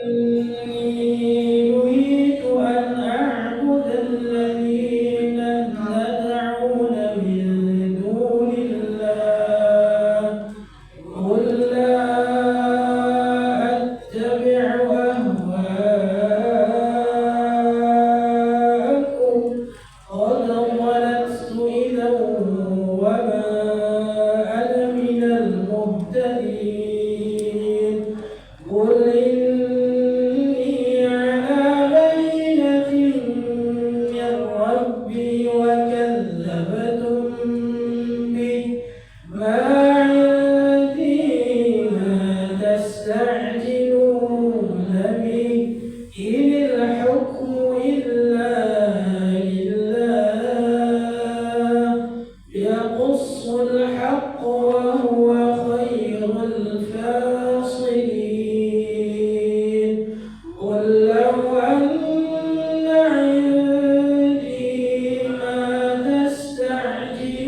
إني نهيت أن أعبد الذين تدعون من دون الله قل لا أتبع أهواءكم قد ضللت إذا وما أنا من المهتدين قل إني على بينة من ربي وكذبتم به ما عندي ما تستعجلون به إن الحكم إلا لله يقص الحق وهو خير الفاصلين قل لو أن عندي ما تستعجلون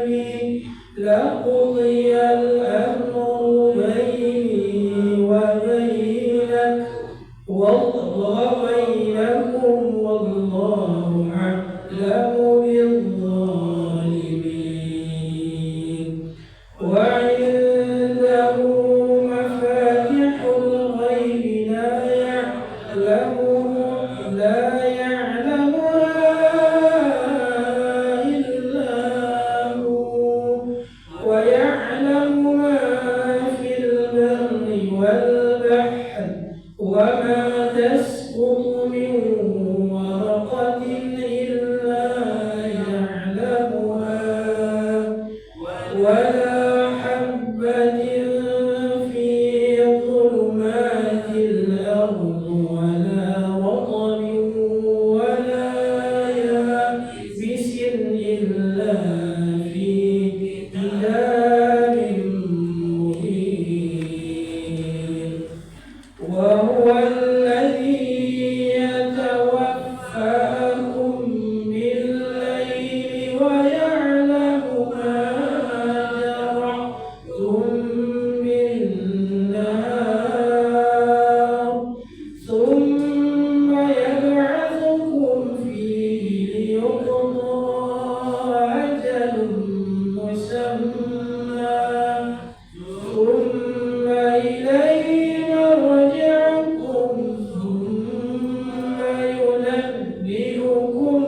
به لقضي الأمر بيني وبينكم والله أعلم بالظالمين وعنده مفاتح الغيب لا يعلمها إلا هو ويعلم ما في البر والبحر وما تسقط من ورقة إلا يعلمها ولا حبة في ظلمات الأرض ولا رطب ولا يابس إلا في كتاب مبين وهو الذي يتوفاكم بالليل ويعلم ما جرحتم بالنهار ثم يبعثكم فيه ليقضى أجل مسمى ثم إليه مرجعكم ثم ينبئكم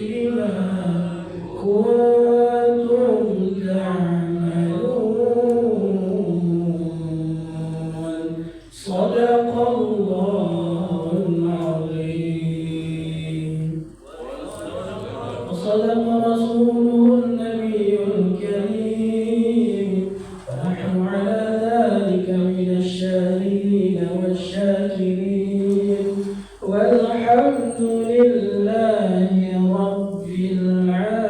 بما كنتم تعملون صدق الله العظيم وصدق رسوله النبي الكريم ونحن على ذلك من الشاهدين والشاكرين والحمد لله رب العالمين.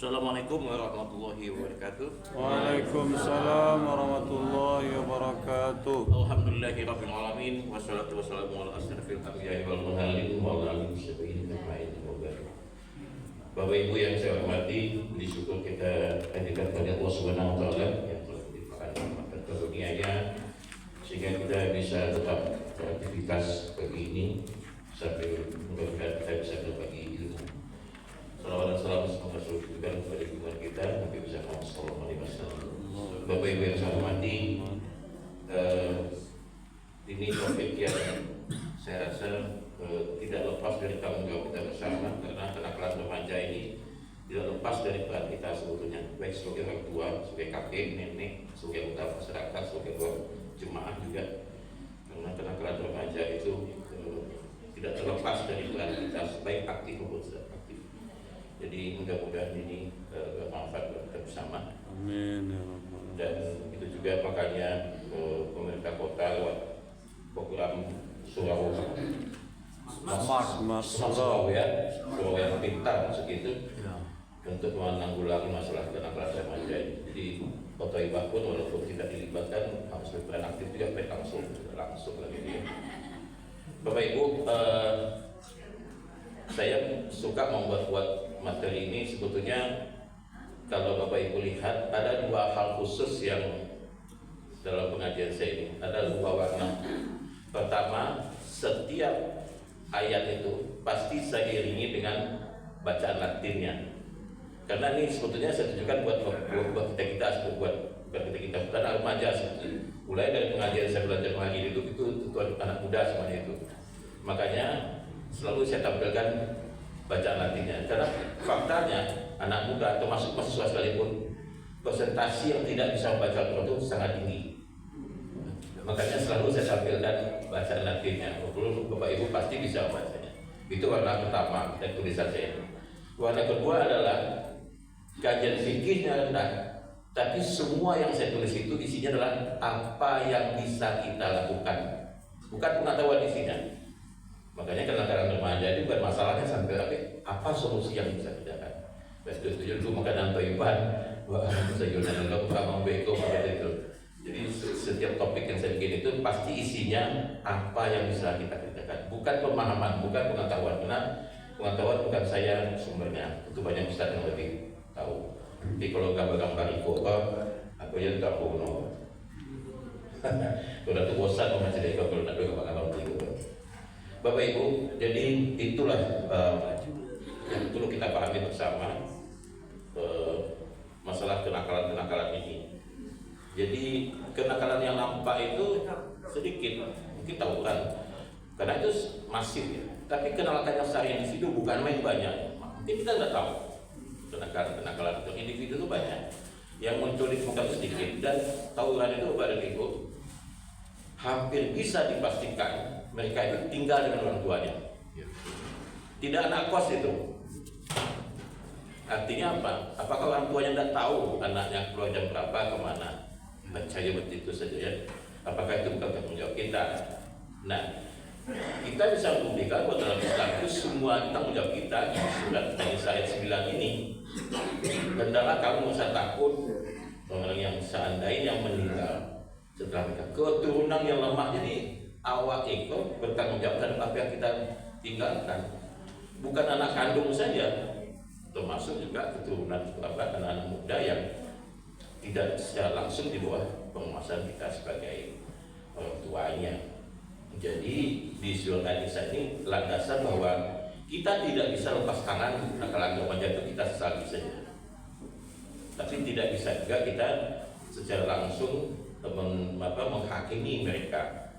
Assalamualaikum warahmatullahi wabarakatuh. Waalaikumsalam warahmatullahi wabarakatuh. Alhamdulillahirabbil alamin wassalatu wassalamu ala asyrofil anbiya'i wal mursalin wa ala alihi washabbihi ajmain. Bapak Ibu yang saya hormati, puji syukur kita hadirkan kepada Allah Subhanahu wa taala yang telah melimpahkan rahmat karunia-Nya sehingga kita bisa tetap beraktivitas pagi ini sampai mudah-mudahan kita bisa berbagi ilmu. Salawat dan salam semoga selalu diberikan kepada junjungan kita Nabi besar Muhammad sallallahu alaihi wasallam. Bapak Ibu yang saya hormati, ini topik yang saya rasa tidak lepas dari tanggung jawab kita bersama, karena kenakalan remaja ini tidak lepas dari peran kita sebetulnya, baik sebagai orang tua, sebagai kakek, nenek, sebagai anggota masyarakat, sebagai jemaah juga, karena kenakalan remaja itu tidak terlepas dari peran kita baik aktif maupun tidak aktif. Jadi mudah-mudahan ini bermanfaat buat kita bersama. Amin ya rabbal. Dan itu juga makanya pemerintah kota lewat program Surabaya Pintar segitu untuk menanggulangi masalah kenakalan remaja. Jadi Kota Ibah pun walaupun tidak dilibatkan harus berperan aktif juga, baik langsung lagi dia. Bapak Ibu, saya suka membuat materi ini. Sebetulnya kalau Bapak Ibu lihat ada dua hal khusus yang dalam pengajian saya ini, ada dua warna. Pertama, setiap ayat itu pasti saya iringi dengan bacaan Latinnya, karena ini sebetulnya saya tunjukkan buat kita buat dan remaja sebetulnya. Mulai dari pengajian saya belajar mengaji itu anak muda semuanya itu, makanya selalu saya tampilkan bacaan Latinnya, karena faktanya anak muda termasuk mahasiswa sekalipun presentasi yang tidak bisa membaca Al-Quran itu sangat tinggi. Makanya selalu saya tampilkan bacaan Latinnya. Bapak Ibu pasti bisa membacanya. Itu warna pertama dari tulisan saya. Warna kedua adalah kajian fikihnya rendah, tapi semua yang saya tulis itu isinya adalah apa yang bisa kita lakukan, bukan pengetahuan isinya. Makanya kenakalan remaja itu bukan masalahnya sampai apa solusi yang bisa kita lakukan. Setuju dulu makanan toiban, wah sayuran lengkap, kamang beko, itu. Jadi setiap topik yang saya bikin itu pasti isinya apa yang bisa kita kerjakan, bukan pemahaman, bukan pengetahuan. Karena pengetahuan bukan saya sumbernya, itu banyak ustaz yang lebih tahu. Jadi kalau gambar-gambar ikotor, aku aja tak bono. Kalau tuh bosan membaca ikotor, kalau nak gambar-gambar ikotor. Bapak Ibu, jadi itulah yang perlu kita pahami bersama, masalah kenakalan ini. Jadi kenakalan yang nampak itu sedikit, mungkin tawuran, karena itu masif ya. Tapi kenakalan yang secara individu bukan main banyak. Mungkin kita nggak tahu kenakalan untuk individu itu banyak. Yang muncul di muka itu sedikit, dan tawuran itu pada itu hampir bisa dipastikan mereka itu tinggal dengan orang tuanya. Tidak anak kos itu. Artinya apa? Apakah orang tuanya tidak tahu anaknya keluar jam berapa, kemana? Percaya begitu saja ya. Apakah itu bukan tanggung jawab kita? Nah, kita bisa membuktikan bahwa dalam Islam itu semua tanggung jawab kita. Surat An-Nisa ayat 9 ini, hendaklah kamu usah takut orang yang seandainya meninggal setelah mereka keturunan yang lemah. Jadi awak itu bertanggung jawab terhadap apa yang kita tinggalkan, bukan anak kandung saja, termasuk juga keturunan anak-anak muda yang tidak secara langsung di bawah penguasaan kita sebagai orang tuanya. Jadi di surat An-Nisa ini landasan bahwa kita tidak bisa lepas tangan kenakalan remaja itu kita sesali saja, tapi tidak bisa juga kita secara langsung menghakimi mereka.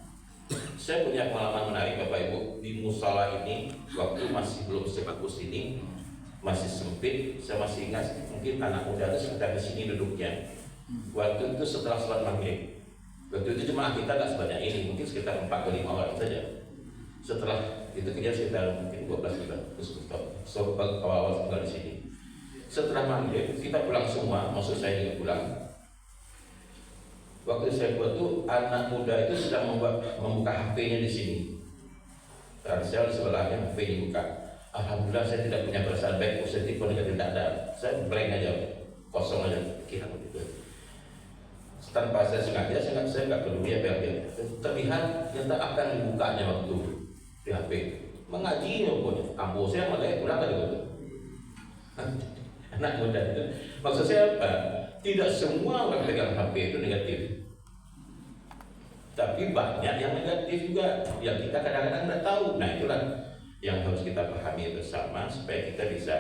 Saya punya pengalaman menarik Bapak Ibu di musala ini, waktu masih belum sebagus ini, masih sempit. Saya masih ingat, mungkin anak muda itu sekitar di sini duduknya. Waktu itu setelah sholat maghrib, waktu itu jemaah kita nggak sebanyak ini, mungkin sekitar 4 ke 5 orang saja. Setelah itu kita sekitar mungkin 12 bulan, terus awal-awal tinggal di sini. Setelah maghrib kita pulang semua, maksud saya juga pulang. Waktu saya buat tuh anak muda itu sedang membuka HP-nya di sini. Ransel di sebelahnya HP dibuka. Alhamdulillah saya tidak punya perasaan baik positif pun negatif, tidak ada. Saya blank aja, kosong aja pikiran begitu. Tanpa saya sengaja, saya nggak peduli apa yang dia terlihat nyata akan dibukanya waktu di HP mengaji pun ambo saya malah pulang tadi gitu. Anak muda itu maksud saya apa? Tidak semua orang pegang HP itu negatif, tapi banyak yang negatif juga yang kita kadang-kadang tidak tahu. Nah itulah yang harus kita pahami bersama supaya kita bisa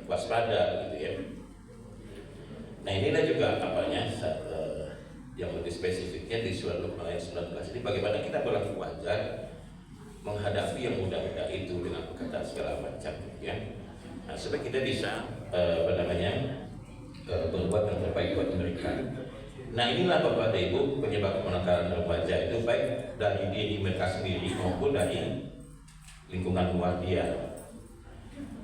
waspada gitu ya. Nah inilah juga yang lebih spesifiknya di surat Luqman ayat 19 ini, bagaimana kita berlaku wajar menghadapi yang muda-muda itu dengan perkataan segala macam ya. Nah, supaya kita bisa berbuat yang terbaik buat mereka. Nah inilah Bapak dan Ibu penyebab kemenakaran remaja itu baik dari diri mereka sendiri maupun dari lingkungan luar dia.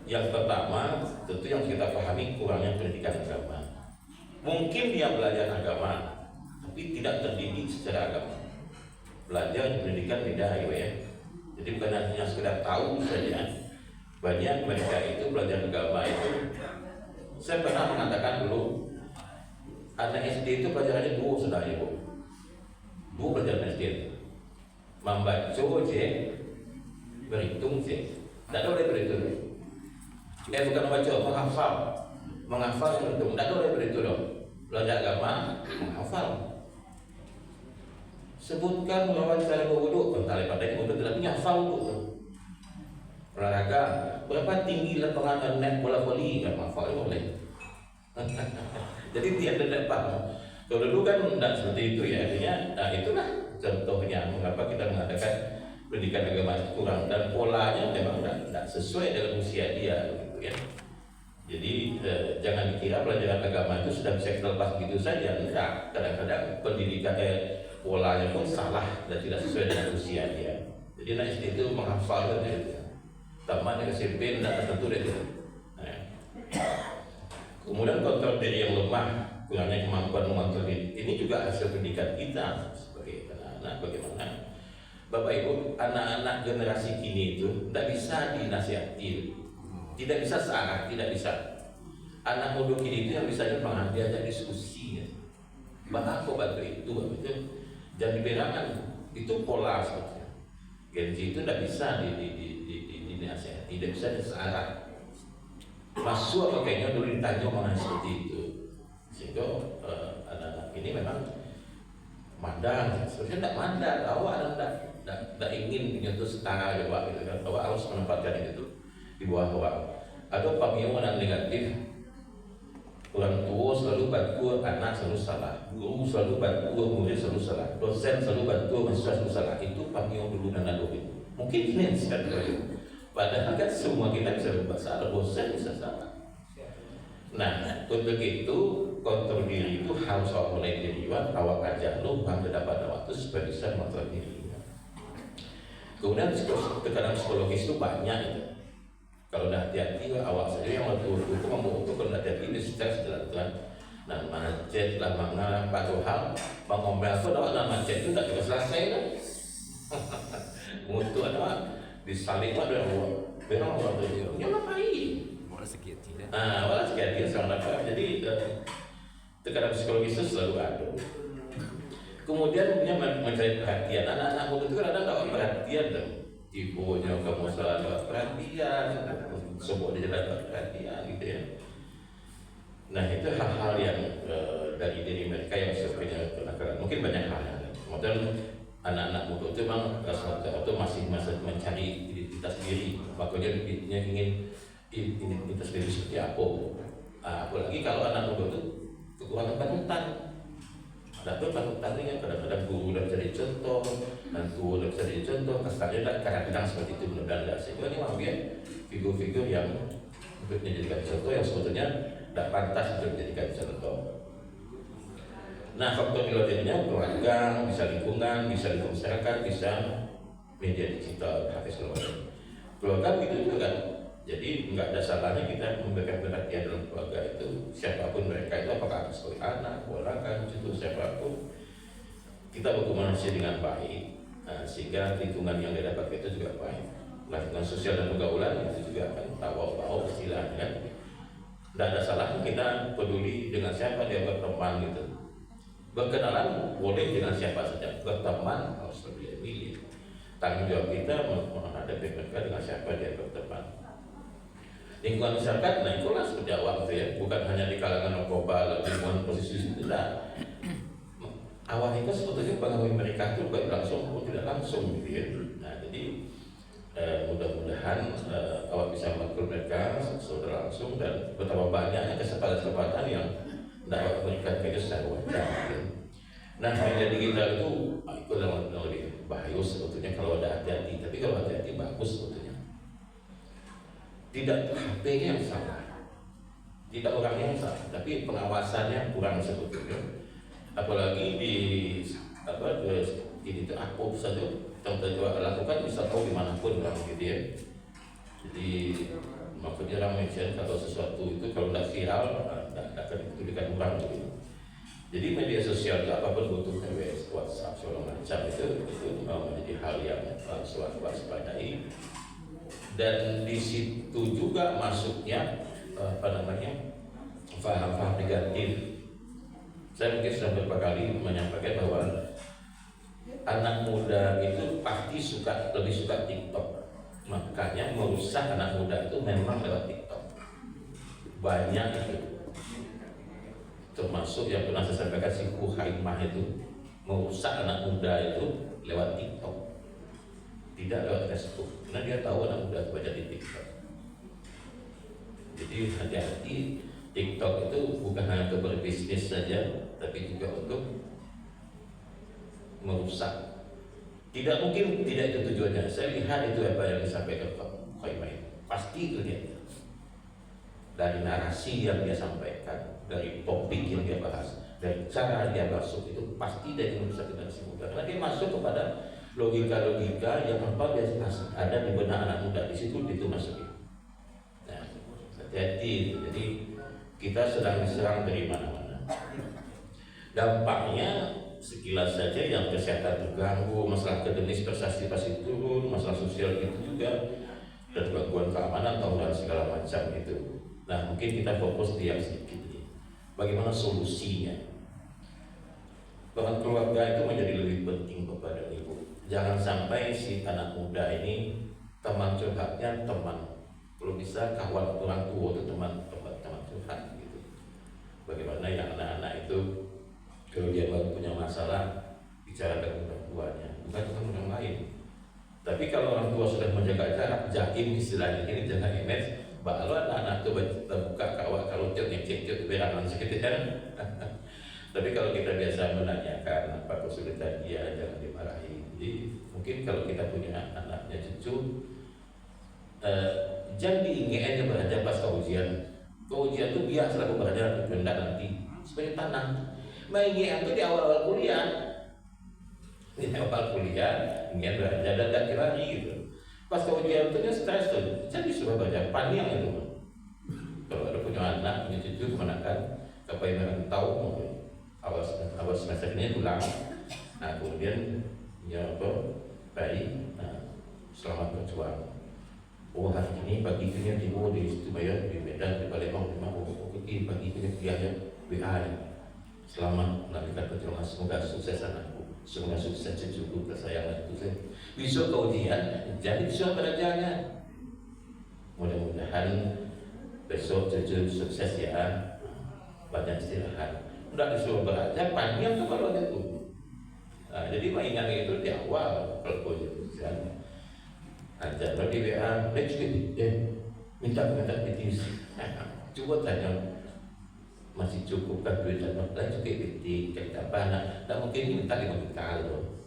Yang pertama tentu yang kita pahami kurangnya pendidikan agama. Mungkin dia belajar agama tapi tidak terdidik secara agama. Belajar pendidikan beda ya. Jadi bukan hanya sekedar tahu saja. Banyak mereka itu belajar agama itu. Saya pernah mengatakan dulu, anak SD itu pelajarannya dua sudah ibu. Dua pelajaran SD. Membaca je, berhitung je. Tidak boleh berhitung. Bukan membaca, menghafal. Menghafal berhitung. Tidak boleh berhitung dong. Belajar agama, menghafal. Sebutkan cara berwudu, bentar pada wudu tidak punya hafal wudu. Olahraga, berapa tinggi lapangan net bola voli, nggak hafal boleh. Jadi dia tidak paham. Kalau dulu kan tidak seperti itu ya, artinya nah itulah contohnya mengapa kita mengatakan pendidikan agama kurang dan polanya memang tidak sesuai dengan usia dia, gitu ya. Jadi jangan dikira pelajaran agama itu sudah bisa kita lepas gitu saja. Enggak, kadang-kadang pendidikan polanya pun salah dan tidak sesuai dengan usia dia. Jadi anak SD itu menghafal kan itu. Tamatnya ke SMP tidak tertentu deh. Nah. Kemudian kontrol diri yang lemah, kurangnya kemampuan mengontrol diri. Ini juga hasil pendidikan kita sebagai anak-anak. Bagaimana Bapak Ibu, anak-anak generasi kini itu tidak bisa dinasihati. Tidak bisa searah, tidak bisa. Anak muda kini itu yang bisa diajak diskusi ya. Bahkan kok bantu itu jangan diberangan, itu pola sebetulnya. Gen Z itu tidak bisa dinasihati, tidak bisa searah. Masuk apa kayaknya dulu ditanya mengenai seperti itu. Sehingga anak-anak ini memang mandang, sebenarnya tidak mandang, awak tidak ingin menyentuh setara juga gitu kan. Awak harus menempatkan itu di bawah awak. Ada pemikiran negatif, orang tua selalu bantu anak selalu salah, guru selalu bantu murid selalu salah, dosen selalu bantu mahasiswa selalu salah. Itu pemikiran dulu dan dulu. Mungkin ini yang sedang terjadi. Padahal kan semua kita bisa berbuat salah, dosen bisa salah. Nah, untuk itu kontrol diri itu harus awak mulai dari awak ajar lo bangga pada waktu supaya bisa mengontrol diri. Kemudian tekanan psikologis itu banyak itu. Kalau dah hati-hati awak saja yang waktu itu membutuhkan kalau hati-hati ini stres jalan. Nah, macet lah mengarah pada hal mengombel itu awak nak macet itu tak juga selesai kan? Mutu ada disalib ada orang orang tu dia ngapain? Walau sikit tidak. Walau sikit dia sangat apa? Jadi tekanan psikologis itu selalu ada. Kemudian dia mencari perhatian. Anak-anak muda itu kan ada dapat perhatian dong. Ibunya kamu selalu dapat perhatian, semua dia dapat perhatian gitu ya. Nah itu hal-hal yang dari diri mereka yang sebenarnya kenakalan. Mungkin banyak hal. Kemudian anak-anak muda itu memang masih mencari identitas diri. Makanya dia ingin identitas diri seperti apa. Apalagi kalau anak muda itu kekuatan panutan. Ada tuh panutan ini kadang-kadang guru udah jadi contoh, nantu udah jadi contoh, kesannya kadang-kadang seperti itu benar-benar. Sehingga ini memang figur-figur yang untuk dijadikan contoh yang sebetulnya tidak pantas untuk dijadikan contoh. Nah, faktor nilainya keluarga, bisa lingkungan, bisa lingkungan masyarakat, bisa media digital, habis keluarga gitu juga kan. Jadi nggak ada salahnya kita memberikan perhatian dalam keluarga itu siapapun mereka itu, apakah sebagai anak, keluarga, itu siapapun kita berkomunikasi dengan baik, sehingga lingkungan yang didapat itu juga baik. lingkungan sosial dan pergaulan itu juga akan tahu istilahnya. Tidak ada salahnya kita peduli dengan siapa dia berteman gitu. Berkenalan boleh dengan siapa saja, berteman harus lebih milih. Tanggung jawab kita menghadapi mereka dengan siapa dia berteman. Lingkungan masyarakat, nah itulah seperti awal gitu ya, bukan hanya di kalangan narkoba, lingkungan posisi itu tidak. Awalnya itu sebetulnya pengaruh mereka itu baik langsung maupun tidak langsung gitu ya. Nah jadi mudah-mudahan awak bisa merangkul mereka secara langsung dan betapa banyaknya kesempatan yang dapat memberikan mereka secara wajar. Nah media digital itu lebih bahaya sebetulnya kalau ada hati-hati, tapi kalau hati-hati bagus sebetulnya. Tidak HP-nya yang salah, tidak orangnya yang salah, tapi pengawasannya kurang sebetulnya. Apalagi di itu upload saja tertentu lakukan bisa tahu dimanapun kan gitu ya. Jadi maksudnya orang mention atau sesuatu itu kalau tidak viral tidak akan dituliskan orang gitu. Jadi media sosial itu apapun bentuknya, WhatsApp segala macam itu menjadi hal yang harus waspadai. Dan di situ juga masuknya paham-paham negatif. Saya mungkin sudah beberapa kali menyampaikan bahwa anak muda itu pasti lebih suka TikTok. Makanya merusak anak muda itu memang lewat TikTok. Banyak itu. Termasuk yang pernah saya sampaikan si Kuhaimah itu merusak anak muda itu lewat TikTok. Tidak lewat Facebook. Karena dia tahu anak muda itu baca di TikTok. Jadi hati-hati, TikTok itu bukan hanya untuk berbisnis saja, tapi juga untuk merusak. Tidak mungkin tidak itu tujuannya. Saya lihat itu apa yang disampaikan Pak Khoimah. Pasti itu dia. Dari narasi yang dia sampaikan, dari topik yang dia bahas, dari cara dia masuk itu pasti dari merusak generasi muda. Karena dia masuk kepada logika-logika yang apa biasa ada di benak anak muda, di situ itu masukin. Nah, hati-hati. Jadi kita sedang diserang dari mana-mana. Dampaknya sekilas saja yang kesehatan terganggu, masalah akademis prestasi pasti turun, masalah sosial itu juga, dan gangguan keamanan, tawuran segala macam itu. Nah mungkin kita fokus di yang sedikit ini. Bagaimana solusinya? Bahkan keluarga itu menjadi lebih penting kepada ibu. Jangan sampai si anak muda ini teman curhatnya teman, kalau bisa kawan orang tua itu teman curhat gitu. Bagaimana yang anak-anak itu kalau dia baru punya masalah bicara dengan orang tuanya, bukan dengan orang lain. Tapi kalau orang tua sudah menjaga jarak, jakim istilahnya ini jaga image, baru anak-anak itu terbuka kawat kalau cek berangan sekitar. Tapi kalau kita biasa menanyakan apa kesulitan dia, jangan dimarahi. Jadi mungkin kalau kita punya anaknya cucu, jangan diinginkan berada pas ujian. Ujian itu biasa aku berada di rendah nanti sebagai tanah. Mengingat itu di awal-awal kuliah, ingin belajar dan tak lagi gitu. Pas ujian itu dia stres tuh, jadi sudah baca panjang itu. Kalau ada punya anak, punya cucu, kemenakan, apa yang tahu mungkin awal semester ini pulang. Nah kemudian ya apa baik, selamat berjuang. Oh hari ini pagi ini timur di Surabaya, di Medan, di Palembang, di Maluku, pagi ini dia WA. Selamat melanjutkan perjuangan, semoga sukses anakku, semoga sukses cucuku kesayangan itu. Besok ujian, jadi besok belajarnya. Mudah-mudahan besok cucu sukses ya, banyak istirahat. Udah disuruh belajar panjang tuh kalau ada tuh. Nah, jadi mainan itu di awal kalau ujian. Ajar di WA, minta PTS. Coba tanya, masih cukup kan duit dan lain juga PT kita apa tak mungkin minta 5 juta loh.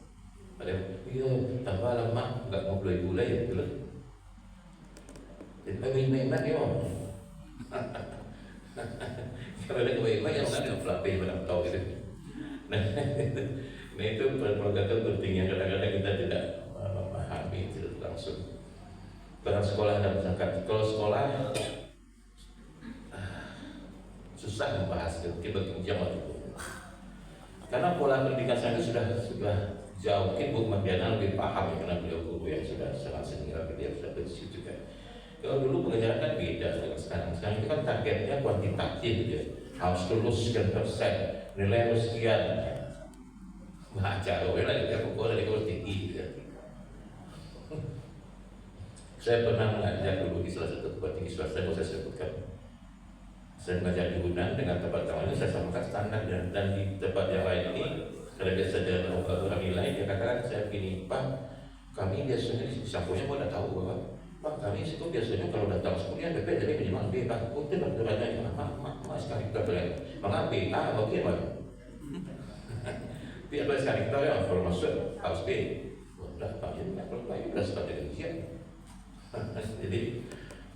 Padahal iya tambah lama nggak mau bulai ya betul. Jadi main-mainan ya om. Kalau ada main-main yang mana pelapis berapa tahu gitu. Nah itu pergerakan pentingnya kadang-kadang kita tidak memahami itu langsung. Barang sekolah dan misalkan kalau sekolah susah membahas mungkin bagi jamaah itu. Karena pola pendidikan saya itu sudah jauh. Mungkin Bu Mardiana lebih paham ya, karena beliau guru yang sudah sangat senior, dia sudah Kalau dulu pengajaran kan beda dengan sekarang. Sekarang itu kan targetnya kuantitatif gitu ya. Harus lulus sekian persen, nilai harus sekian. Baca loh, lah juga pokoknya dari kelas tinggi gitu ya. Saya pernah mengajar dulu di salah satu tempat tinggi swasta yang saya sebutkan. Saya mengajar di Unan dengan tempat-tempat ini saya samakan standar dan di tempat yang lain ini kalau biasa ada orang nilai dia katakan saya begini, Pak, kami biasanya di sampulnya mau udah tahu bahwa Pak kami itu biasanya kalau datang kuliah BP jadi minimal B, Pak, itu berderajat mas sekali kita bilang mengambil A bagaimana? Biar sekali kita yang kalau masuk harus B, udah Pak ya kalau Pak udah seperti itu. Jadi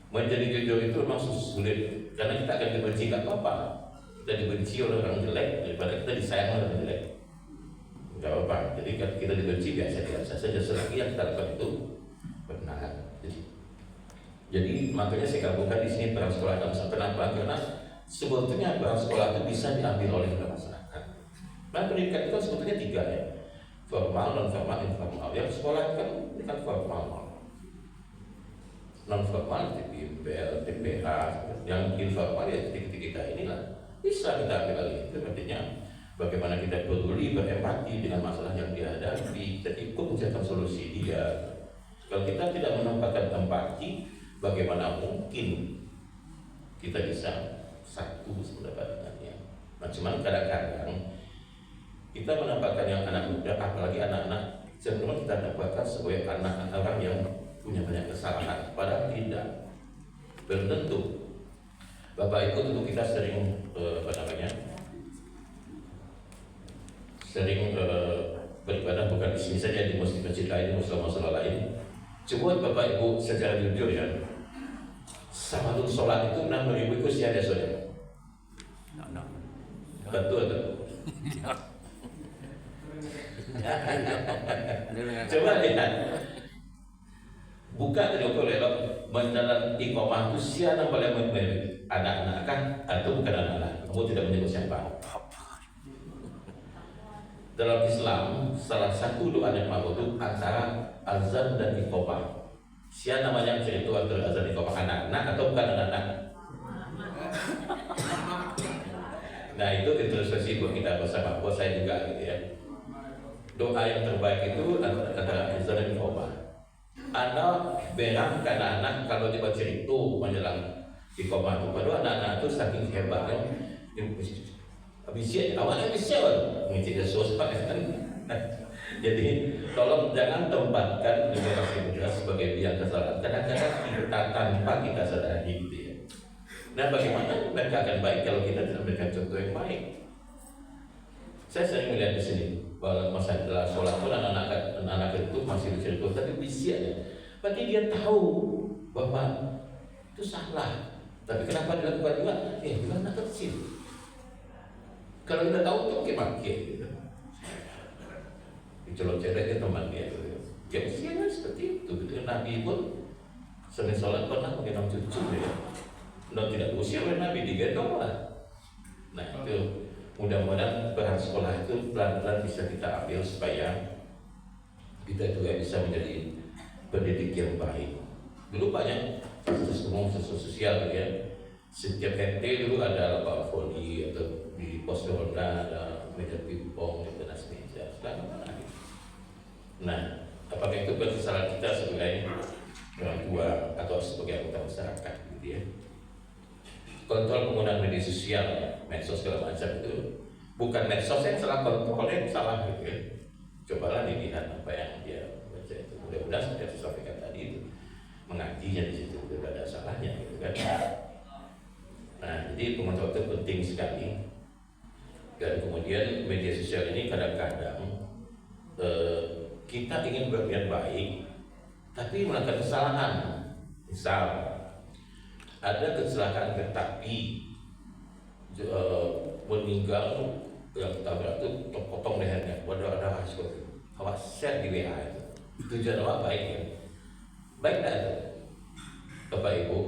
menjadi jujur itu memang sulit karena kita akan dibenci nggak apa-apa. Kita dibenci oleh orang jelek daripada kita disayang oleh orang jelek. Nggak apa-apa. Jadi kita dibenci biasa saja selagi yang kita lakukan itu benar. Jadi makanya saya gabungkan di sini peran sekolah dalam kenapa? Karena sebetulnya peran sekolah itu bisa diambil oleh masyarakat. Nah pendidikan itu kan sebetulnya 3 ya, formal, non formal, informal. Yang sekolah kan ini kan formal. Non formal TPL, TPH, yang informal ya titik-titik kita inilah bisa kita ambil alih. Itu artinya bagaimana kita peduli, berempati dengan masalah yang dihadapi, kita ikut mencarikan solusi dia. Kalau kita tidak menempatkan empati, bagaimana mungkin kita bisa satu pendapat dengannya? Nah, cuman kadang-kadang kita menempatkan yang anak muda, apalagi anak-anak, cenderung kita dapatkan sebagai anak orang yang punya banyak kesalahan, padahal tidak. Belum tentu. Bapak Ibu tentu kita sering sering beribadah bukan di sini saja, di masjid-masjid lain, musola-musola lain. Coba Bapak Ibu secara jujur ya, sama tuh sholat itu 6.000 itu siapa saudara? Betul tuh. Coba lihat. Buka dari lelok mendalam iqamah itu siapa boleh memilih anak-anak kan atau bukan anak-anak? Kamu tidak menyebut siapa? Dalam Islam salah satu doa yang makbul itu antara azan dan iqamah. Siapa namanya cerita antara azan dan iqamah, anak-anak atau bukan anak-anak? Nah itu introspeksi buat kita bersama, buat saya juga gitu ya. Doa yang terbaik itu antara azan dan iqamah. Anak berang karena anak kalau dibaca itu menjelang di koma itu, padahal anak-anak itu saking hebatnya, bisa awalnya bisa mengisi sos pakai kan. Jadi tolong jangan tempatkan generasi muda sebagai biang kesalahan. Kadang-kadang kita tanpa kita sadari gitu ya. Nah bagaimana mereka akan baik kalau kita tidak memberikan contoh yang baik? Saya sering melihat di sini bahwa masalah sholat pun anak-anak itu masih bercerita, tapi bisa ya. Berarti dia tahu bahwa itu salah, tapi kenapa dilakukan juga? Dia anak kecil. Kalau kita tahu tuh maki gitu. Dicolok cedeknya teman dia gitu. Ya usianya seperti itu. Gitu. Nabi pun sering sholat pernah menggendong cucu ya. Dan tidak usia oleh Nabi digendong lah. Nah itu mudah-mudahan peran sekolah itu pelan-pelan bisa kita ambil supaya kita juga bisa menjadi pendidik yang baik. Dulu banyak kasus umum sosial ya. Setiap RT dulu ada lapangan voli atau di pos ronda ada meja pingpong di teras meja. Sekarang mana? Nah, apakah itu kesalahan kita sebagai orang tua atau sebagai anggota masyarakat gitu ya? Kontrol penggunaan media sosial, medsos segala macam itu bukan medsos yang salah, kontrolnya yang salah gitu ya. Cobalah dilihat apa yang dia baca itu. Mudah-mudahan seperti yang saya sampaikan tadi itu mengajinya di situ tidak ada salahnya gitu kan. Nah, jadi pengontrol itu penting sekali. Dan kemudian media sosial ini kadang-kadang kita ingin berniat baik, tapi melakukan kesalahan. Misal ada kecelakaan kereta api, meninggal yang tabrak itu potong lehernya, waduh ada hasil itu, awas share di WA itu. Tujuan apa baik ya? Baik tak itu, Bapak Ibu,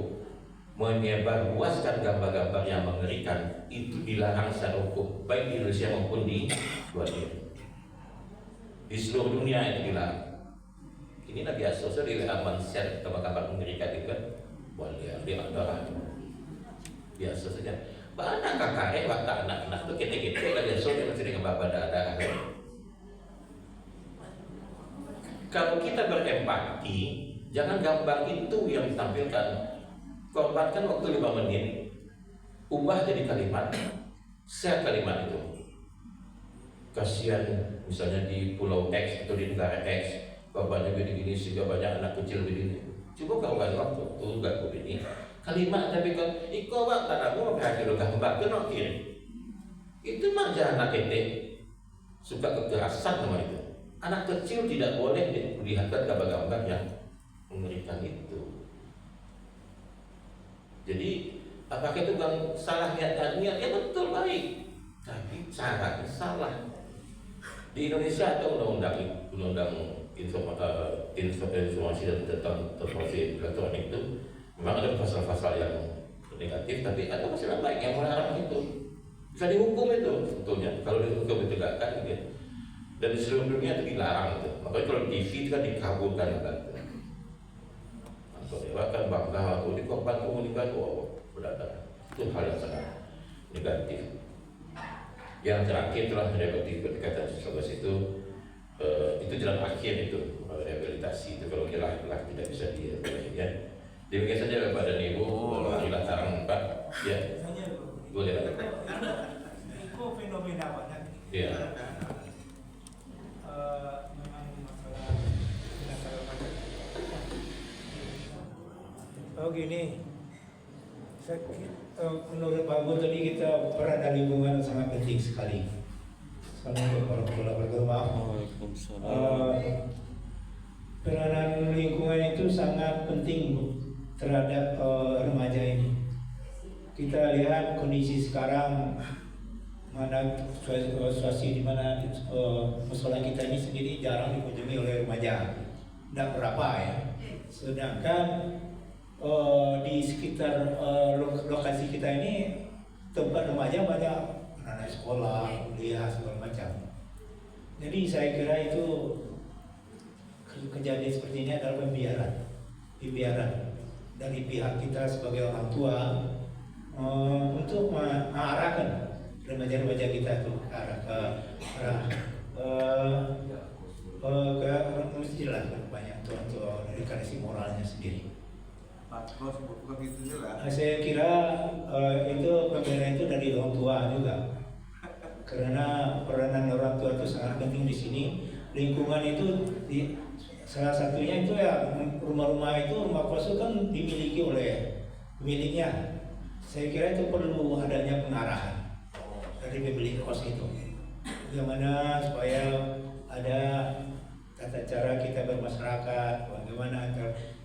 menyebarluaskan gambar-gambar yang mengerikan itu dilarang secara hukum, baik di Indonesia maupun di luar negeri. Di seluruh dunia itu dilarang. Ini biasa, saya di WA share gambar-gambar mengerikan itu kan. Walian dia adalah biasa saja. Banyak kakak waktu anak-anak tuh kita lah biasa dia masih dengan bapak ada. Kalau kita berempati, jangan gambar itu yang ditampilkan. Korbankan waktu 5 menit, ubah jadi kalimat, share kalimat itu. Kasihan misalnya di pulau X atau di negara X, korbannya begini sehingga banyak anak kecil begini. Coba kau kan waktu tuh gak begini kalimat tapi kan iko bang tadamu berarti lo gambar ke nokir. Itu mah jangan anak ete suka kekerasan sama itu. Anak kecil tidak boleh dilihatkan gambar-gambar yang mengerikan itu. Jadi apakah itu kan salah niatnya betul baik, tapi caranya salah. Di Indonesia ada undang-undang informasi dan transportasi elektronik itu memang ada pasal-pasal yang negatif, tapi ada pasal baik yang melarang itu. Bisa dihukum itu sebetulnya kalau dihukum ditegakkan gitu. Dan di seluruh dunia itu dilarang itu. Makanya kalau di TV itu kan dikabulkan kan. Dewa kan bangga waktu di korban komunikasi berada itu hal yang sangat negatif. Yang terakhir telah mendapati pendekatan sosiologis itu jalan akhir itu rehabilitasi itu kalau kira tidak bisa ya. Demikian saja Bapak dan Ibu. Kalau dilarang Pak ya boleh. Itu fenomena banyak. Iya. Memang masalah gini, menurut Pak Gu tadi kita peran lingkungan sangat penting sekali. Assalamualaikum warahmatullahi wabarakatuh. Waalaikumsalam. Peranan lingkungan itu sangat penting terhadap remaja ini. Kita lihat kondisi sekarang, mana situasi di mana musola kita ini sendiri jarang dikunjungi oleh remaja, tidak berapa ya. Sedangkan di sekitar lokasi kita ini tempat remaja banyak anak sekolah, kuliah segala macam. Jadi saya kira itu kejadian seperti ini adalah pembiaran dari pihak kita sebagai orang tua untuk mengarahkan remaja-remaja kita tuh ke arah mesti lah banyak untuk edukasi moralnya sendiri. Bukan gitu lah. Saya kira itu pembinaan itu dari orang tua juga, karena peranan orang tua itu sangat penting di sini. Lingkungan itu salah satunya itu ya rumah-rumah itu rumah kos kan dimiliki oleh pemiliknya. Saya kira itu perlu adanya pengarahan dari pemilik kos itu, bagaimana supaya ada tata cara kita bermasyarakat, bagaimana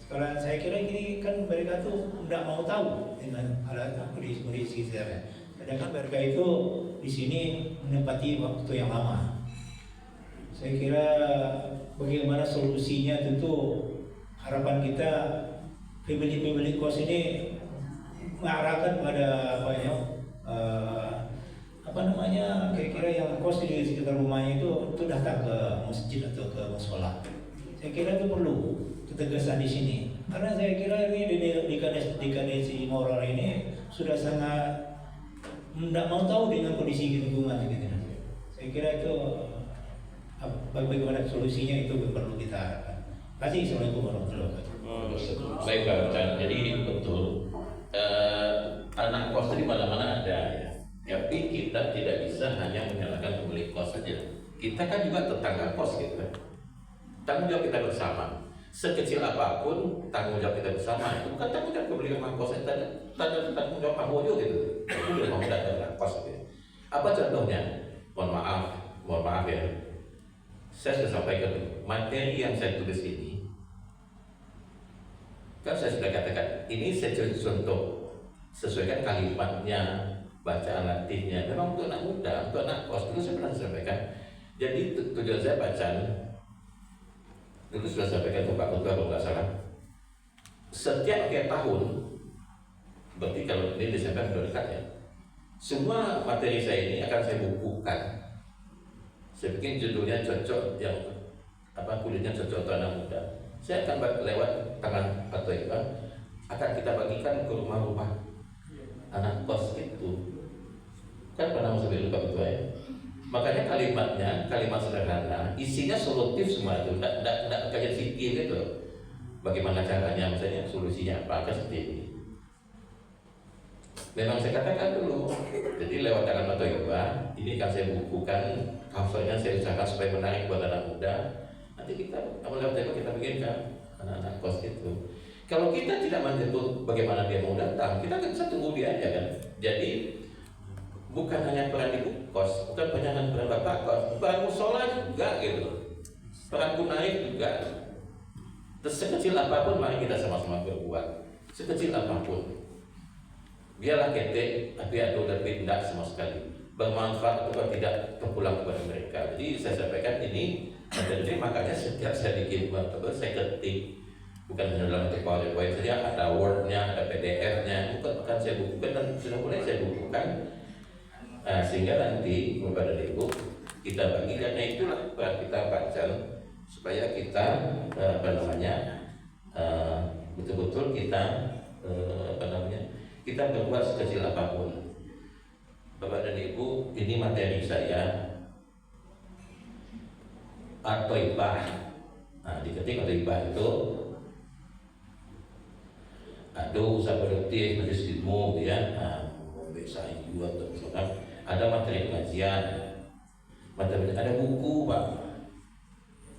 sekarang saya kira ini kan mereka tuh tidak mau tahu dengan kondisi sekarang. Sedangkan mereka itu di sini menempati waktu yang lama. Saya kira bagaimana solusinya tentu harapan kita pemilik kos ini mengarahkan pada kira-kira yang kos di sekitar rumahnya itu datang ke masjid atau ke musola. Saya kira itu perlu ketegasan di sini, karena saya kira ini di kondisi moral ini sudah sangat tidak mau tahu dengan kondisi lingkungan gitu. Saya kira itu bagaimana solusinya itu perlu kita harapkan. Terima kasih. Assalamualaikum warahmatullahi wabarakatuh. Baik Pak Ustaz, jadi betul anak kos di mana-mana ada ya. Tapi kita tidak bisa hanya menyalahkan pemilik kos saja. Kita kan juga tetangga kos gitu kan. Tanggung jawab kita bersama. Sekecil apapun tanggung jawab kita bersama. Itu bukan tanggung jawab pemilik rumah kos, tanggung jawab Pak juga gitu. Itu udah mau datang kos gitu. Apa contohnya? Mohon maaf ya. Saya sudah sampaikan materi yang saya tulis ini. Kan saya sudah katakan ini saya contoh sesuaikan kalimatnya, bacaan latihnya. Memang untuk anak muda, untuk anak kos dulu saya pernah sampaikan. Jadi tujuan saya bacaan dulu sudah sampaikan ke Pak Ketua kalau nggak salah. Setiap akhir tahun, berarti kalau ini Desember sudah dekat ya. Semua materi saya ini akan saya bukukan. Saya bikin judulnya cocok yang kuliahnya cocok untuk anak muda. Saya akan lewat tangan Pak Ketua akan kita bagikan ke rumah-rumah anak kos itu. Kan pernah masuk di lupa itu ya. Makanya kalimat sederhana, isinya solutif semua itu, tidak kayak fikih gitu. Bagaimana caranya, misalnya solusinya apa, seperti ini. Memang saya katakan dulu, jadi lewat tangan Matoyoba, ini kan saya bukukan, covernya saya usahakan supaya menarik buat anak muda. Nanti kita, lewat Matoyoba kita bikinkan anak-anak kos itu. Kalau kita tidak menyebut bagaimana dia mau datang, kita kan bisa tunggu dia aja kan. Jadi bukan hanya peran ibu kos, bukan hanya peran bapak kos, peran musola juga gitu, peran kunai juga. Terus sekecil apapun mari kita sama-sama berbuat, sekecil apapun. Biarlah ketek, tapi ada tapi tidak sama sekali bermanfaat atau tidak terpulang kepada mereka. Jadi saya sampaikan ini, jadi makanya setiap saya bikin saya ketik, bukan hanya dalam bentuk PowerPoint saja, ada Word-nya, ada PDF-nya, bukan saya bukukan dan sudah mulai saya bukukan. Nah, sehingga nanti kepada Ibu kita bagi, karena itulah peran kita baca supaya kita betul-betul kita kita berbuat sekecil apapun. Bapak dan Ibu, ini materi saya At-Thaibah. Nah, diketik At-Thaibah itu aduh usaha produktif majelis ilmu ya. Nah, saya juga misalkan ada materi pengajian, ada buku Pak.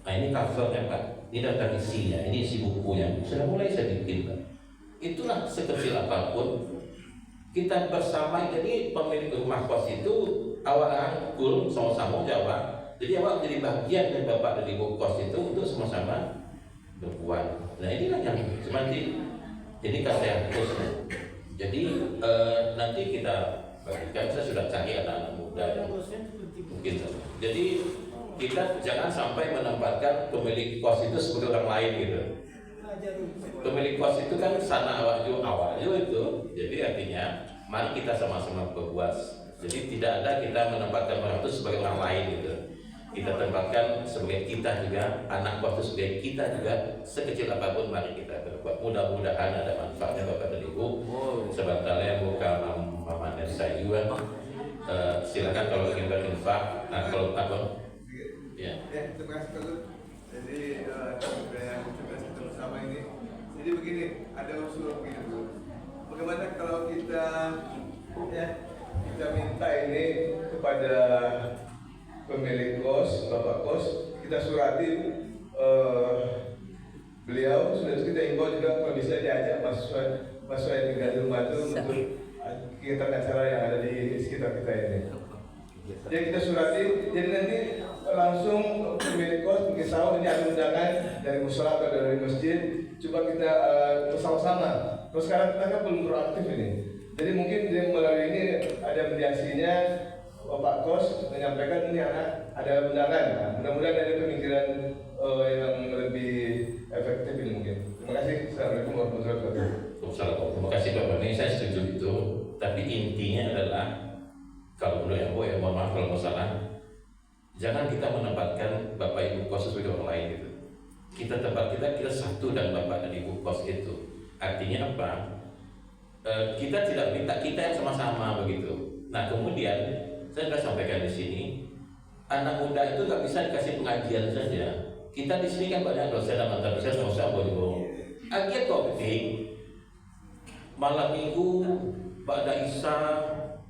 Nah ini covernya Pak, ini daftar isinya, ini isi bukunya. Sudah mulai saya bikin Pak. Itulah sekecil apapun kita bersama. Jadi pemilik rumah kos itu awak rangkul sama-sama jawab. Jadi awak menjadi bagian dari bapak dan ibu kos itu untuk sama-sama berbuat. Nah inilah yang seperti ini kata yang khusus. Jadi nanti kita bagikan, saya sudah cari anak-anak muda yang mungkin. Jadi kita jangan sampai menempatkan pemilik kos itu sebagai orang lain gitu. Pemilik kos itu kan sana awak itu. Jadi artinya mari kita sama-sama berbuat. Jadi tidak ada kita menempatkan orang itu sebagai orang lain gitu. Kita tempatkan sebagai kita juga, anak kos itu sebagai kita juga, sekecil apapun mari kita berbuat. Mudah-mudahan ada manfaatnya Bapak dan Ibu. Sebentarnya bukan Mama dan saya juga. Silakan kalau ingin berinfak. Nah kalau apa? Ya. Terima kasih Pak. Jadi yang kita bersama ini. Jadi begini, ada usul begini Bu. Bagaimana kalau kita minta ini kepada pemilik kos, bapak kos, kita surati beliau, sudah kita imbau juga kalau bisa diajak mahasiswa yang tinggal di rumah itu untuk kegiatan acara yang ada di sekitar kita ini. Jadi kita surati, jadi nanti langsung pemilik kos mungkin tahu ini ada undangan dari musyola atau dari masjid, coba kita bersama-sama. Terus sekarang kita kan belum proaktif ini, jadi mungkin melalui ini ada mediasinya. Bapak kos menyampaikan ini anak ada undangan. Nah, mudah-mudahan ada pemikiran yang lebih efektif ini mungkin. Terima kasih. Assalamualaikum warahmatullahi wabarakatuh. Terima kasih Bapak. Ini saya setuju itu. Tapi intinya adalah kalau menurut yang ya mohon maaf kalau masalah, jangan kita menempatkan Bapak Ibu kos sebagai orang lain gitu. Kita kita satu dan Bapak dan Ibu kos itu. Artinya apa? Kita tidak minta kita yang sama-sama begitu. Nah kemudian saya sudah sampaikan di sini, anak muda itu nggak bisa dikasih pengajian saja. Kita di sini kan banyak dosen dan mantan dosen sama-sama boleh agiat topik malam minggu pada Isya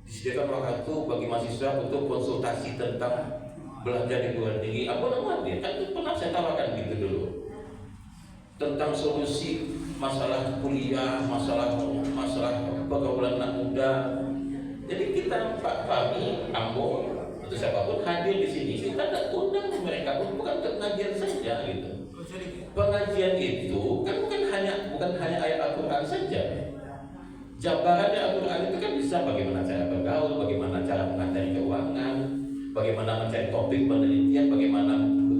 disediakan waktu bagi mahasiswa untuk konsultasi tentang belajar di perguruan tinggi. Apa namanya? Kan itu pernah saya tawarkan gitu dulu tentang solusi masalah kuliah, masalah pergaulan anak muda. Jadi kita Pak Fahmi, Ambo atau siapapun hadir di sini, kita tidak undang mereka bukan untuk pengajian saja gitu. Pengajian itu kan bukan hanya ayat Al-Quran saja. Jabarannya Al-Quran itu kan bisa bagaimana cara bergaul, bagaimana cara mengatasi keuangan, bagaimana mencari topik penelitian, bagaimana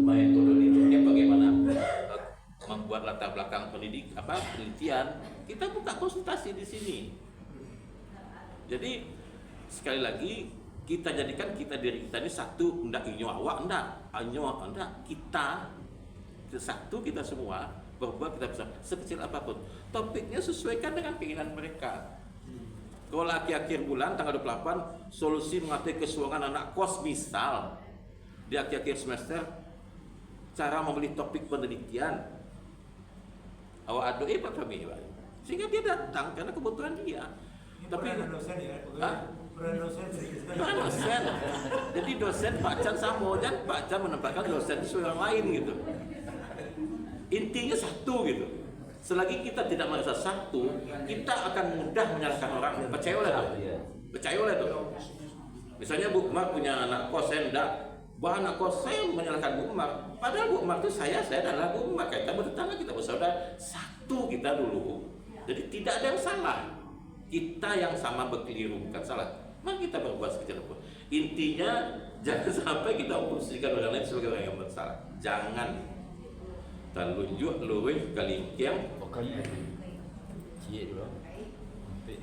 metodologinya, bagaimana membuat latar belakang penelitian. Kita buka konsultasi di sini. Jadi sekali lagi kita jadikan diri kita ini satu, ndak inyo awak ndak, kita satu kita semua berbuat kita bisa sekecil apapun. Topiknya sesuaikan dengan keinginan mereka. Kalau akhir-akhir bulan tanggal 28 solusi mengatasi keuangan anak kos, misal di akhir-akhir semester cara membeli topik penelitian, awak adoi Pak kami, sehingga dia datang karena kebutuhan dia. Tapi dosen ya, dosen. Jadi dosen Pak Chan sama, dan Pak Chan menempatkan dosen itu orang lain gitu. Intinya satu gitu. Selagi kita tidak merasa satu, kita akan mudah menyalahkan orang. Percayalah tuh. Misalnya Bu Umar punya anak kos, saya enggak. Bahwa anak kos saya menyalahkan Bu Umar. Padahal Bu Umar itu saya adalah Bu Umar. Kita bertetangga, kita bersaudara. Satu kita dulu. Jadi tidak ada yang salah. Kita yang sama berkeliru, bukan salah. Mari kita berbuat sekecil apapun. Intinya jangan sampai kita memposisikan orang lain sebagai orang yang bersalah. Jangan. Talunjuk luwih kalingkiang.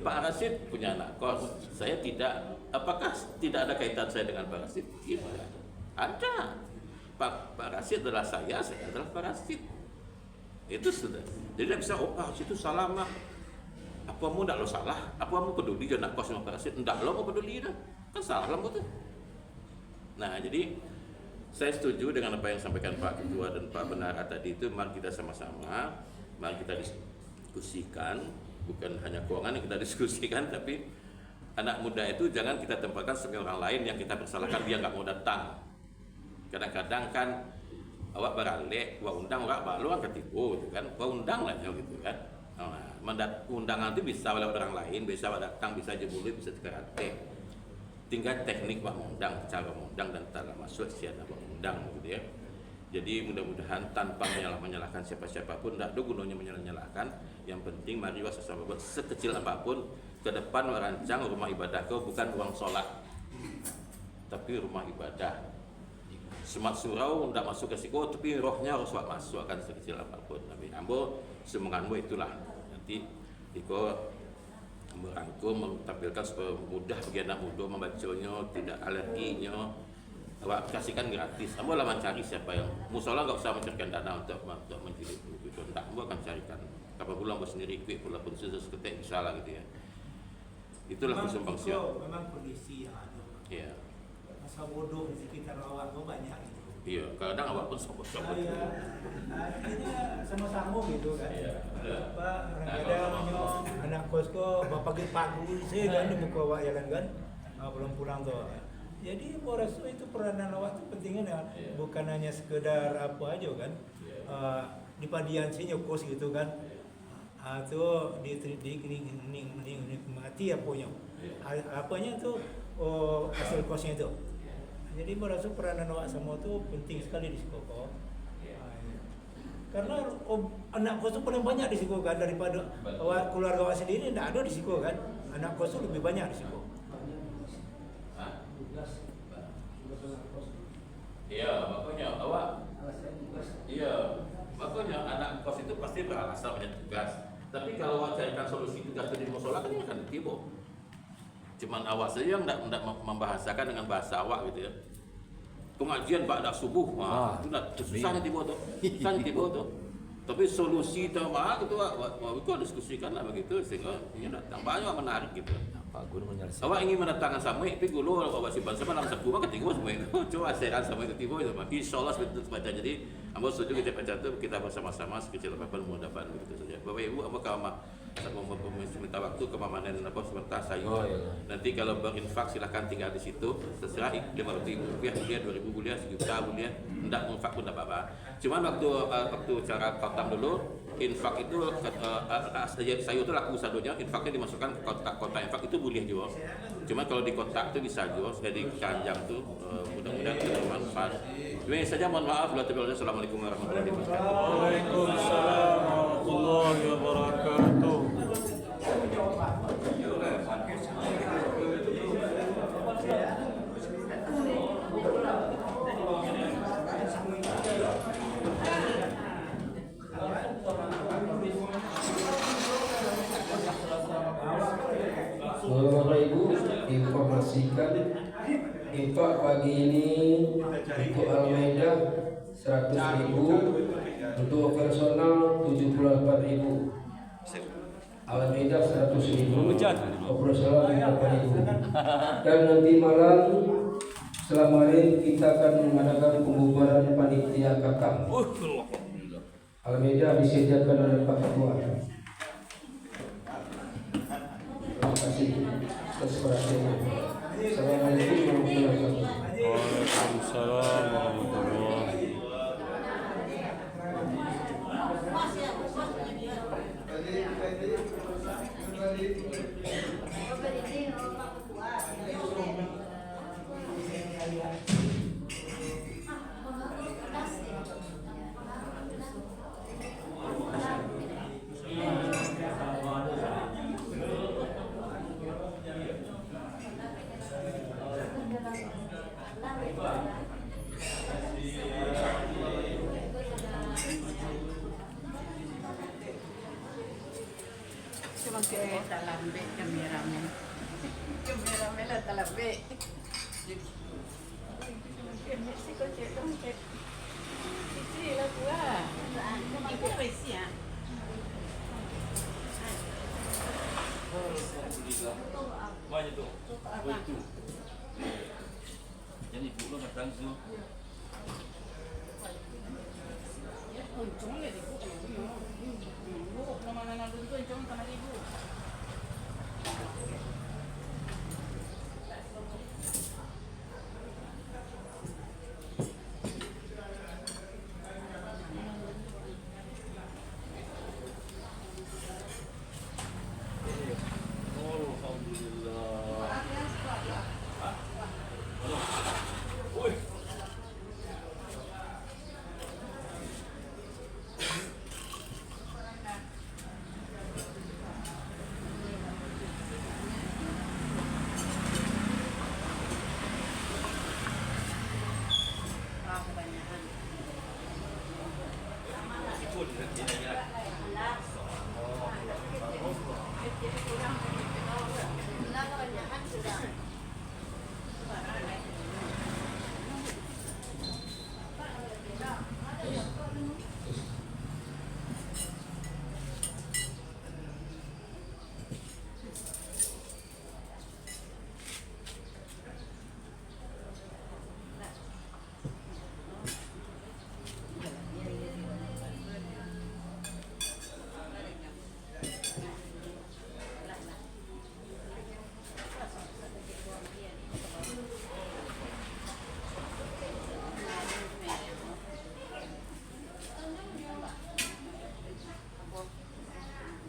Pak Rasid punya anak kos. Saya tidak. Apakah tidak ada kaitan saya dengan Pak Rasid? Tidak. Ada. Pak Rasid adalah saya adalah Pak Rasid. Itu sudah. Jadi tidak bisa Pak Rasid itu salah mah. Apa mu tidak lo salah? Apa mu peduli je nak kos sama Pak Rasid? Tidak lo mau peduli dah. Kan salah lah betul. Nah jadi saya setuju dengan apa yang disampaikan Pak Ketua dan Pak Benara tadi itu. Mari kita sama-sama, mari kita diskusikan, bukan hanya keuangan yang kita diskusikan, tapi anak muda itu jangan kita tempatkan sebagai orang lain yang kita persalahkan dia nggak mau datang. Kadang-kadang kan awak beralih, wah undang awak balu kan ketipu gitu kan, wah undang lah gitu kan. Undangan itu bisa oleh orang lain, bisa datang, bisa jebuli, bisa karate. Tinggal teknik pak mengundang, cara mengundang dan cara masuk siapa mengundang gitu ya. Jadi mudah-mudahan tanpa menyalahkan siapa-siapapun, tidak ada gunanya menyalahkan. Yang penting mari sesama buat sekecil apapun ke depan merancang rumah ibadah kau bukan ruang sholat, tapi rumah ibadah. Semat surau tidak masuk ke siku, tapi rohnya harus masuk akan sekecil apapun. Tapi ambo semangatmu itulah nanti iko merangkum, mentampilkan supaya mudah bagi anak muda membacanya, tidak alerginya. Awak kasihkan gratis. Ambo lah mencari siapa yang musola nggak usah mencarikan dana untuk menjadi buku itu. Entah, ambo akan carikan. Kapan pula ambo sendiri kuih pula pun seketik bisa lah gitu ya. Itulah kesumbang siap. Memang kondisi yang ada. Iya. Masa bodoh di sekitar awak tuh banyak gitu. Iya, kadang awak pun sobat-sobat. Akhirnya sama-sama gitu kan. Iya. Pak, kadang anak kosku bapak pagi saya kan di muka awak jalan kan, pulang-pulang tuh. Jadi boras itu peranan awak itu pentingnya ya, bukan hanya sekedar apa aja kan, di padian sini kos gitu kan, atau di mati apanya, apanya tuh hasil kosnya itu. Jadi merasa peranan awak semua tuh penting sekali di sekolah. Karena anak kos itu paling banyak di situ kan daripada keluarga awak sendiri tidak ada di situ kan. Anak kos itu lebih banyak di situ. Iya, makanya awak. Iya, makanya anak kos itu pasti beralasan punya tugas. Tapi kalau awak carikan solusi tugas di musola kan ini akan ditipu. Cuman awak saja yang tidak membahasakan dengan bahasa awak gitu ya. Pengajian pada subuh, itu susah ditipu tuh, Tapi solusi itu gitu, itu diskusikan lah begitu sehingga ini datang banyak menarik gitu. Pak Guru menyelesaikan. Awak ingin mendatangkan sama tapi guru awak simpan sama dalam sebuah ketiga semua itu. Coba sehat sama itu tiba itu, insyaallah seperti itu baca. Jadi, ambo setuju kita baca itu kita bersama-sama sekecil apapun mudah-mudahan begitu saja. Bapak Ibu, ambo minta waktu ke Mamanen apa sebentar saya. Nanti kalau berinfak silahkan tinggal di situ. Terserah Rp500.000 dia 2.000 buliah, sejuta buliah, hendak infak pun tidak apa-apa. Cuman waktu cara kotam dulu, infak itu sayur itu laku sadonya, infaknya dimasukkan ke kotak infak itu boleh juga. Cuma kalau di kotak itu bisa juga, jadi keranjang tuh mudah-mudahan kita bermanfaat. Ini saja, mohon maaf. Assalamualaikum warahmatullahi wabarakatuh. Waalaikumsalam warahmatullahi wabarakatuh. Bapak Ibu, informasikan infak pagi ini untuk Al-Maidah 100.000, Untuk operasional 78.000, Almeida 100.000, operasional 58.000. Dan nanti malam setelah maghrib kita akan mengadakan pembubaran panitia kakak. Almeida disediakan oleh Pak Ketua. Terima kasih atas perhatiannya. Assalamualaikum warahmatullahi wabarakatuh. Waalaikumsalam warahmatullahi. Cuma kayak talambe kameramen. Kameramen lah talambe. Mexico cekong cek. Cici lah gua. Ibu Resia. Banyak tuh. Itu. Jadi ibu lo matang tuh. Untung ya ibu. Ibu nama nama dulu tuh untung sama ibu.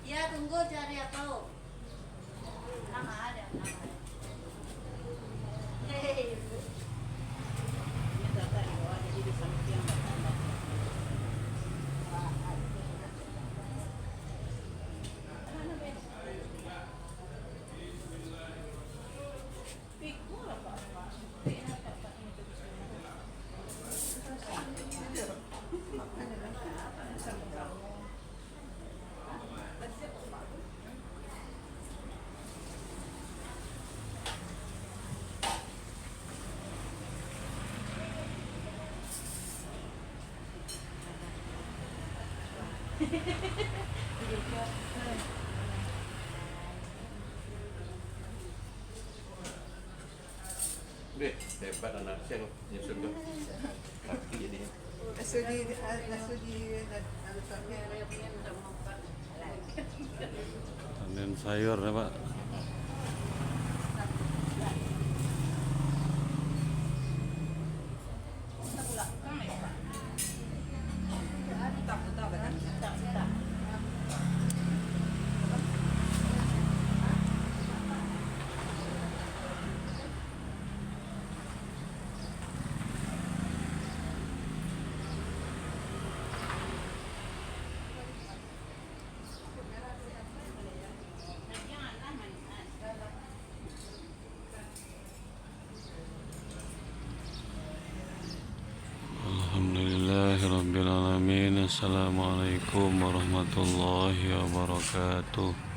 Ya tunggu cari aku. Nama ada. Hei. Ini data di bawah jadi di samping yang Deh, hebat anak saya nyusun tuh. Laki jadinya. Panen sayur ya Pak. Alhamdulillahirabbil alamin. Assalamualaikum warahmatullahi wabarakatuh.